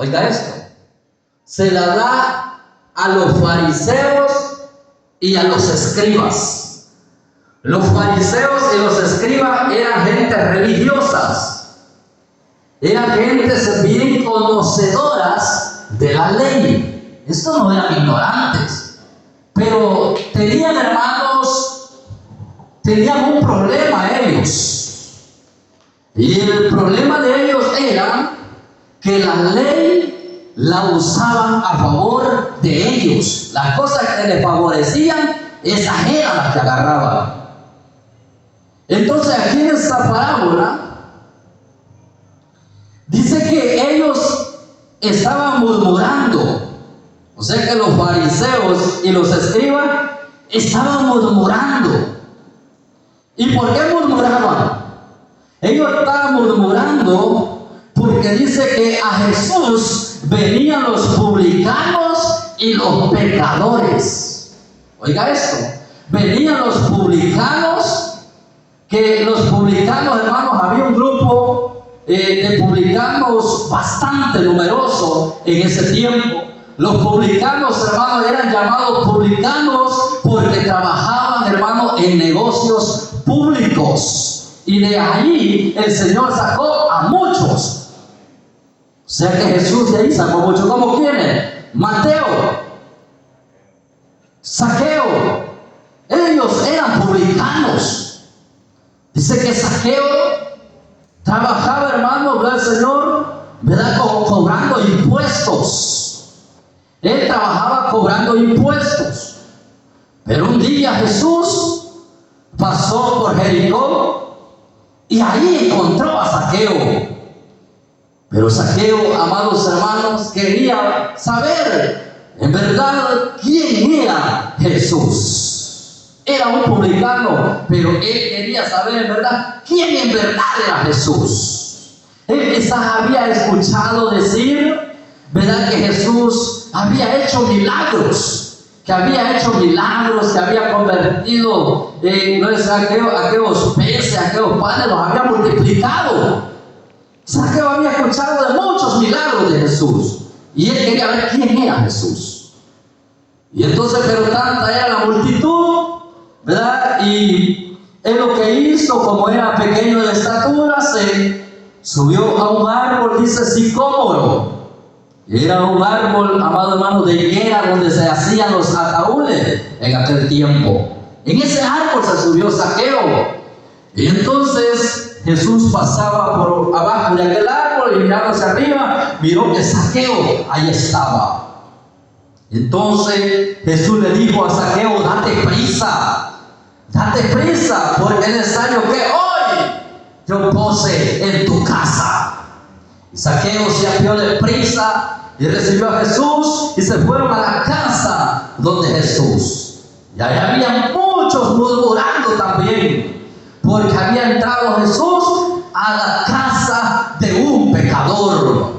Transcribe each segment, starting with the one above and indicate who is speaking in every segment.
Speaker 1: Oiga esto, se la da a los fariseos y a los escribas. Los fariseos y los escribas eran gentes religiosas, eran gentes bien conocedoras de la ley. Estos no eran ignorantes, pero tenían, hermanos, tenían un problema ellos. Y el problema de ellos era que la ley la usaban a favor de ellos. Las cosas que les favorecían, esas eran las que agarraban. Entonces aquí en esta parábola dice que ellos estaban murmurando. O sea que los fariseos y los escribas estaban murmurando. ¿Y por qué murmuraban? Ellos estaban murmurando porque dice que a Jesús venían los publicanos y los pecadores. Oiga esto, venían los publicanos, que los publicanos, hermanos, había un grupo de publicanos bastante numeroso en ese tiempo. Los publicanos, hermanos, eran llamados publicanos porque trabajaban, hermanos, en negocios públicos. Y de ahí el Señor sacó a muchos. O sea que Jesús de ahí sacó muchos. ¿Cómo quiénes? Mateo, Zaqueo. Ellos eran publicanos. Dice que Zaqueo trabajaba, hermano, ¿verdad, Señor? ¿Verdad? Cobrando impuestos. Él trabajaba cobrando impuestos. Pero un día Jesús pasó por Jericó y ahí encontró a Zaqueo. Pero Zaqueo, amados hermanos, quería saber en verdad quién era Jesús. Era un publicano, pero él quería saber en verdad quién en verdad era Jesús. Él quizás había escuchado decir, ¿verdad?, que Jesús había hecho milagros, que había convertido aquellos peces, aquellos panes, los había multiplicado. Zaqueo había escuchado de muchos milagros de Jesús y él quería ver quién era Jesús. Y entonces, pero tanta era la multitud, ¿verdad? Y él lo que hizo, como era pequeño de estatura, se subió a un árbol, dice sicómoro. Era un árbol, amado hermano, de higuera donde se hacían los ataúdes en aquel tiempo. En ese árbol se subió Zaqueo. Y entonces Jesús pasaba por abajo de aquel árbol y mirando hacia arriba, miró que Zaqueo ahí estaba. Entonces Jesús le dijo a Zaqueo, date prisa, porque es necesario que hoy yo pose en tu casa. Y Zaqueo se apió de prisa y recibió a Jesús y se fueron a la casa donde Jesús. Y ahí había muchos murmurando también, porque había entrado Jesús a la casa de un pecador.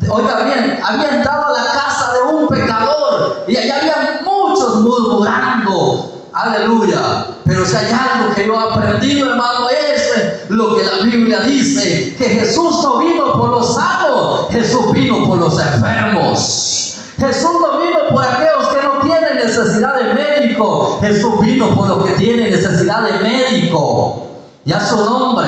Speaker 1: Oiga bien, había entrado a la casa de un pecador y allá había muchos murmurando. Aleluya. Pero si hay algo que yo he aprendido, hermano, es lo que la Biblia dice, que Jesús no vino por los sanos, Jesús vino por los enfermos. Jesús no vino por aquellos que no tienen necesidad de médico, Jesús vino por los que tienen necesidad de médico. Y a su nombre,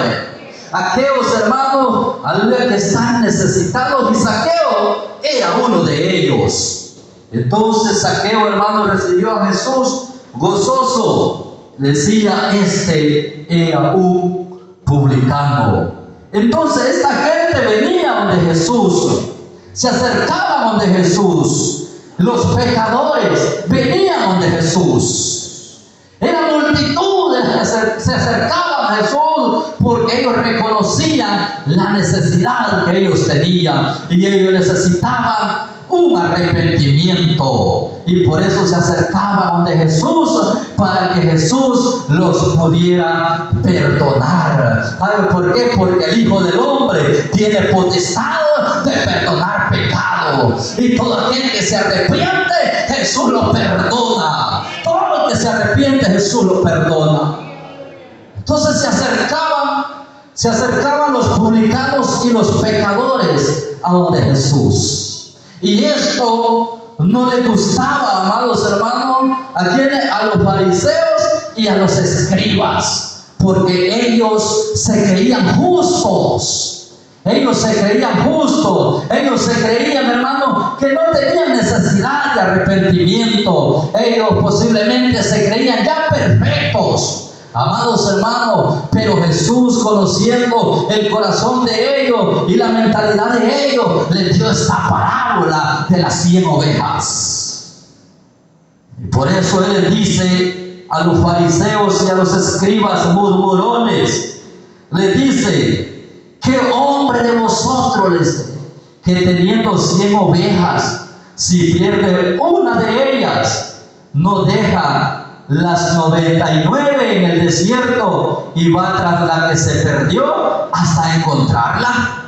Speaker 1: aquellos hermanos, aleluya, que están necesitados, y Zaqueo era uno de ellos. Entonces Zaqueo, hermano, recibió a Jesús gozoso. Decía, este era un publicano. Entonces esta gente venía donde Jesús, se acercaban donde Jesús. Los pecadores venían donde Jesús. Eran multitudes que se acercaban a Jesús porque ellos reconocían la necesidad que ellos tenían y ellos necesitaban un arrepentimiento, y por eso se acercaban de Jesús para que Jesús los pudiera perdonar. ¿Sabe por qué? Porque el Hijo del Hombre tiene potestad de perdonar pecados, y todo aquel que se arrepiente, Jesús lo perdona. Todo el que se arrepiente, Jesús lo perdona. Entonces se acercaban los publicanos y los pecadores a donde Jesús. Y esto no le gustaba, amados hermanos, a los fariseos y a los escribas, porque ellos se creían justos. Ellos se creían justos, ellos se creían, hermano, que no tenían necesidad de arrepentimiento. Ellos posiblemente se creían ya perfectos, amados hermanos, pero Jesús, conociendo el corazón de ellos y la mentalidad de ellos, les dio esta parábola de las 100 ovejas. Y por eso Él les dice a los fariseos y a los escribas murmurones, les dice: ¿qué hombre de vosotros, que teniendo 100 ovejas, si pierde una de ellas, no deja las 99 en el desierto y va tras la que se perdió hasta encontrarla?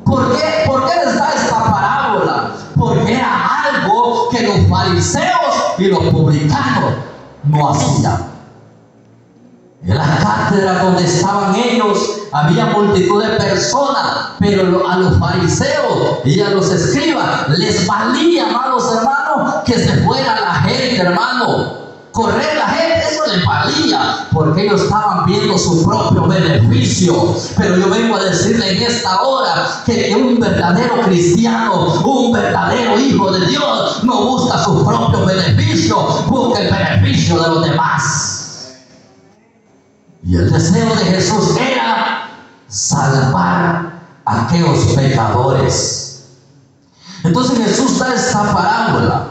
Speaker 1: ¿Por qué? ¿Por qué les da esta parábola? Porque era algo que los fariseos y los publicanos no hacían. En la cátedra donde estaban ellos había multitud de personas, pero a los fariseos y a los escribas les valía, amados hermanos, que se fuera la gente, hermano. Correr la gente, eso les valía, porque ellos estaban viendo su propio beneficio. Pero yo vengo a decirle en esta hora que un verdadero cristiano, un verdadero hijo de Dios, no busca su propio beneficio, busca el beneficio de los demás. Y el deseo de Jesús era salvar a aquellos pecadores. Entonces Jesús da esta parábola.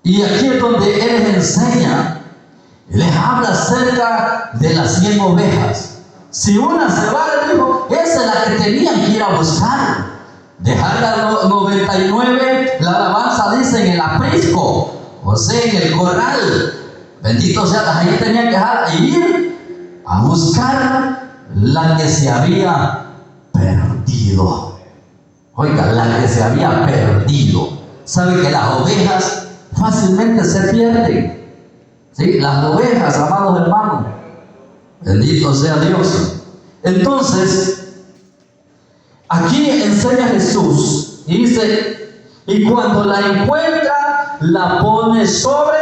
Speaker 1: Y aquí es donde Él les enseña, les habla acerca de las 100 ovejas. Si una se va, le dijo, esa es la que tenían que ir a buscar. Dejar las 99, la alabanza dice, en el aprisco, o sea, en el corral. Bendito sea, ahí tenían que dejar e ir a buscar la que se había perdido. Oiga, la que se había perdido. ¿Sabe que las ovejas fácilmente se pierden? ¿Sí? Las ovejas, amados hermanos. Bendito sea Dios. Entonces, aquí enseña Jesús y dice: y cuando la encuentra, la pone sobre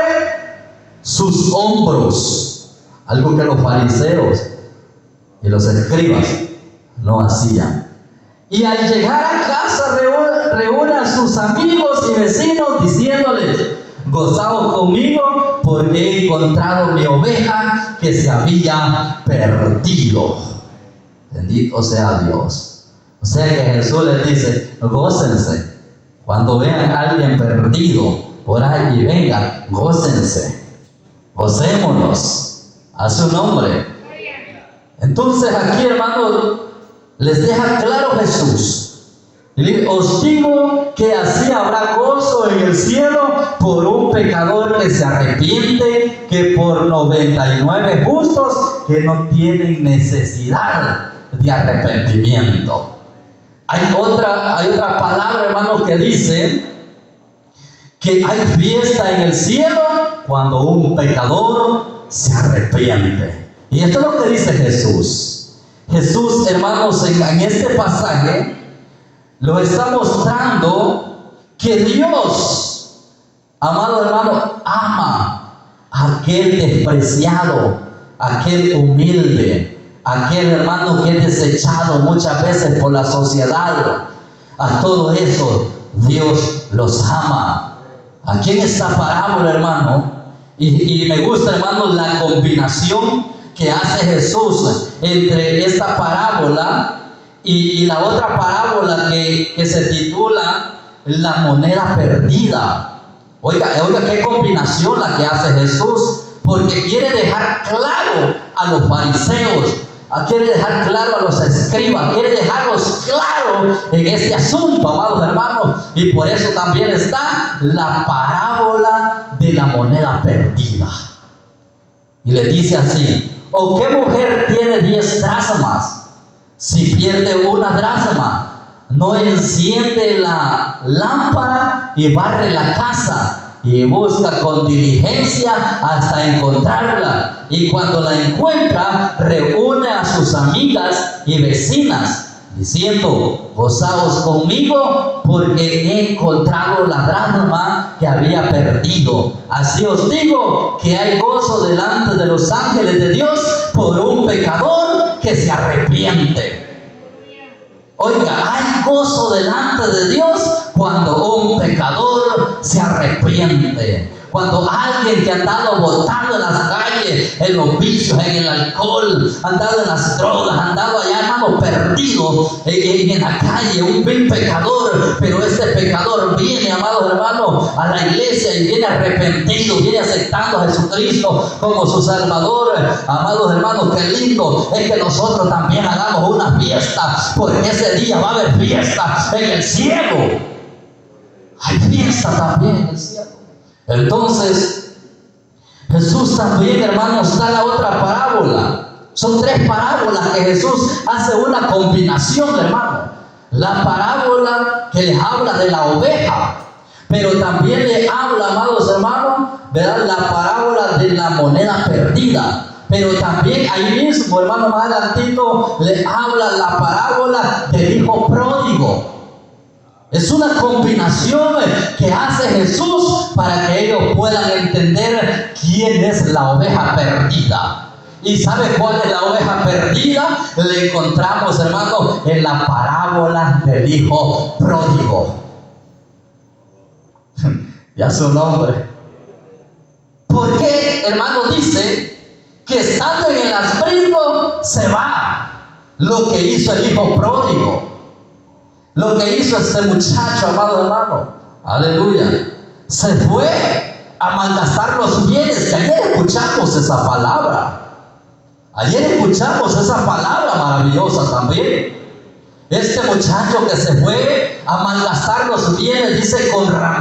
Speaker 1: sus hombros. Algo que los fariseos y los escribas no hacían. Y al llegar a casa reúne a sus amigos y vecinos diciéndoles: gozaos conmigo porque he encontrado mi oveja que se había perdido. Bendito sea Dios. O sea que Jesús les dice: gócense. Cuando vean a alguien perdido por ahí y vengan, gócense. Gocémonos a su nombre. Entonces aquí, hermanos, les deja claro Jesús. Os digo que así habrá gozo en el cielo por un pecador que se arrepiente, que por 99 justos que no tienen necesidad de arrepentimiento. Hay otra palabra, hermanos, que dice que hay fiesta en el cielo cuando un pecador se arrepiente. Y esto es lo que dice Jesús. Jesús, hermanos, en este pasaje lo está mostrando que Dios, amado hermano, ama a aquel despreciado, a aquel humilde, a aquel hermano que es desechado muchas veces por la sociedad. A todo eso Dios los ama. Aquí en esta parábola, hermano, y me gusta, hermano, la combinación que hace Jesús entre esta parábola y la otra parábola que se titula La moneda perdida. Oiga, qué combinación la que hace Jesús, porque quiere dejar claro a los fariseos, quiere dejar claro a los escribas, quiere dejarlos claro en este asunto, amados hermanos. Y por eso también está la parábola de la moneda perdida. Y le dice así: ¿o qué mujer tiene 10 dracmas? Si pierde una dracma, ¿no enciende la lámpara y barre la casa y busca con diligencia hasta encontrarla? Y cuando la encuentra, reúne a sus amigas y vecinas diciendo: gozaos conmigo, porque he encontrado la dracma que había perdido. Así os digo que hay gozo delante de los ángeles de Dios por un pecador que se arrepiente. Oiga, hay gozo delante de Dios cuando un pecador se arrepiente. Cuando alguien que ha andado botando en las calles, en los vicios, en el alcohol, ha andado en las drogas, ha andado allá, hermano, perdido en la calle, un vil pecador, pero este pecador viene, amados hermanos, a la iglesia y viene arrepentido, viene aceptando a Jesucristo como su Salvador. Amados hermanos, qué lindo es que nosotros también hagamos una fiesta, porque ese día va a haber fiesta en el cielo. Hay fiesta también en el cielo. Entonces, Jesús también, hermanos, da la otra parábola. Son 3 parábolas que Jesús hace una combinación, hermano. La parábola que les habla de la oveja, pero también le habla, amados hermanos, ¿verdad?, la parábola de la moneda perdida. Pero también ahí mismo, hermano, más adelantito, le habla la parábola del hijo pródigo. Es una combinación que hace Jesús para que ellos puedan entender quién es la oveja perdida. ¿Y sabe cuál es la oveja perdida? Le encontramos, hermano, en la parábola del hijo pródigo. Ya su nombre. ¿Por qué, hermano, dice que estando en el asbrigo se va? Lo que hizo el hijo pródigo. Lo que hizo este muchacho, amado hermano, aleluya, se fue a malgastar los bienes. Que ayer escuchamos esa palabra. Ayer escuchamos esa palabra maravillosa también. Este muchacho que se fue a malgastar los bienes, dice, con ramera.